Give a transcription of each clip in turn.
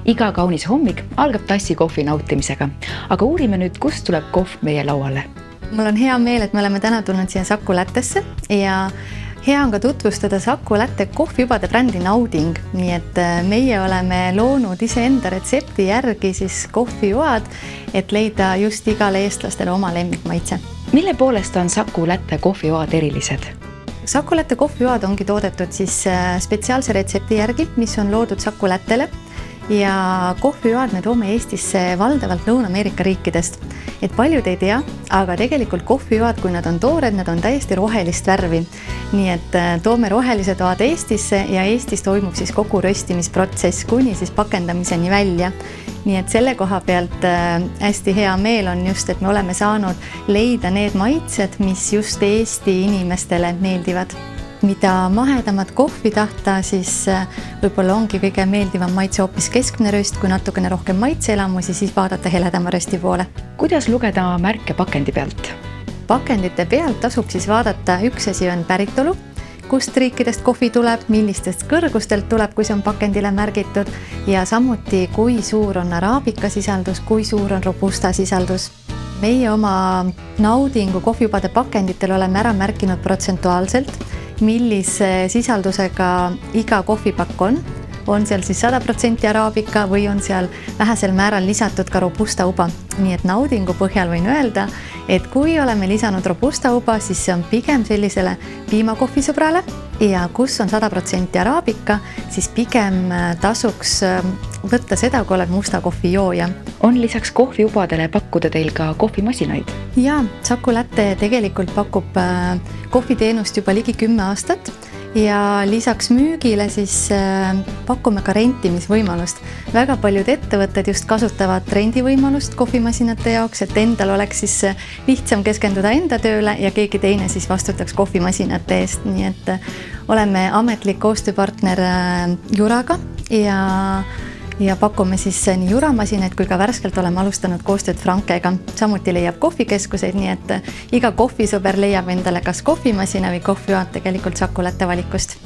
Iga kaunis hommik algab tassi kohvi nautimisega, aga uurime nüüd, kust tuleb kohv meie lauale. Mul on hea meel, et me oleme täna tulnud siia Saku Lättesse ja hea on ka tutvustada Saku Lätte kohvijubade brändi Nauding. Nii et meie oleme loonud iseenda retsepti järgi siis kohvijuad, et leida just igale eestlastele oma lemmikmaitse. Mille poolest on Saku Lätte kohvijuad erilised? Saku Lätte kohvijuad ongi toodetud siis spetsiaalse retsepti järgi, mis on loodud Saku Lättele. Ja kohvijuad me toome Eestisse valdavalt Lõuna-Ameerika riikidest. Et paljud ei tea, aga tegelikult kohvijuad, kui nad on toored, nad on täiesti rohelist värvi. Nii et toome rohelised toad Eestisse ja Eestis toimub siis kogu röstimisprotsess kuni siis pakendamiseni välja. Nii et selle koha pealt hästi hea meel on just, et me oleme saanud leida need maitsed, mis just Eesti inimestele meeldivad. Mida mahedamat kohvi tahta, siis võib-olla ongi kõige meeldivam maitse hoopis keskmine röst, kui natukene rohkem maitseelamusi, siis vaadata heledama rösti poole. Kuidas lugeda märke pakendi pealt? Pakendite pealt tasub siis vaadata, üks asi on päritolu, kust riikidest kohvi tuleb, millistest kõrgustelt tuleb, kui see on pakendile märgitud ja samuti, kui suur on araabika sisaldus, kui suur on robusta sisaldus. Meie oma Naudingu kohvijubade pakenditel oleme ära märkinud protsentuaalselt, millise sisaldusega iga kohvipakk on seal siis 100% araabika või on seal vähesel määral lisatud ka robusta uba. Nii et Naudingu põhjal võin öelda, et kui oleme lisanud robusta uba, siis see on pigem sellisele piimakohvisõbrale ja kus on 100% araabika, siis pigem tasuks võtta seda, kui oled musta kohvi jooja. On lisaks kohvijubadele pakkuda teil ka kohvimasinaid? Jaa, Saku Lätte tegelikult pakub kohviteenust juba ligi 10 aastat ja lisaks müügile siis pakume ka rentimisvõimalust. Väga paljud ettevõtted just kasutavad rendivõimalust kohvimasinate jaoks, et endal oleks siis lihtsam keskenduda enda tööle ja keegi teine siis vastutaks kohvimasinate eest. Nii et oleme ametlik koostööpartner Juraga ja pakume siis nii juramasinaid kui ka värskelt oleme alustanud koostööd Frankega. Samuti leiab kohvikeskuseid, nii et iga kohvisõber leiab endale kas kohvimasina või kohvijuad tegelikult Saku Lätte valikust.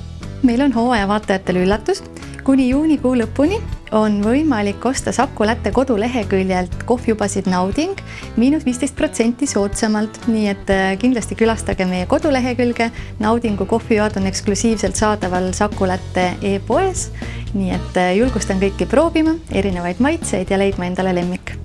Meil on hooaja vaatajatele üllatus. Kuni juunikuu lõpuni on võimalik osta Saku Lätte koduleheküljelt kohvijubasid Nauding -15% soodsamalt, nii et kindlasti külastage meie kodulehekülge. Naudingu kohvijuad on eksklusiivselt saadaval Saku Lätte e-poes, nii et julgustan kõiki proovima erinevaid maitseid ja leidma endale lemmik.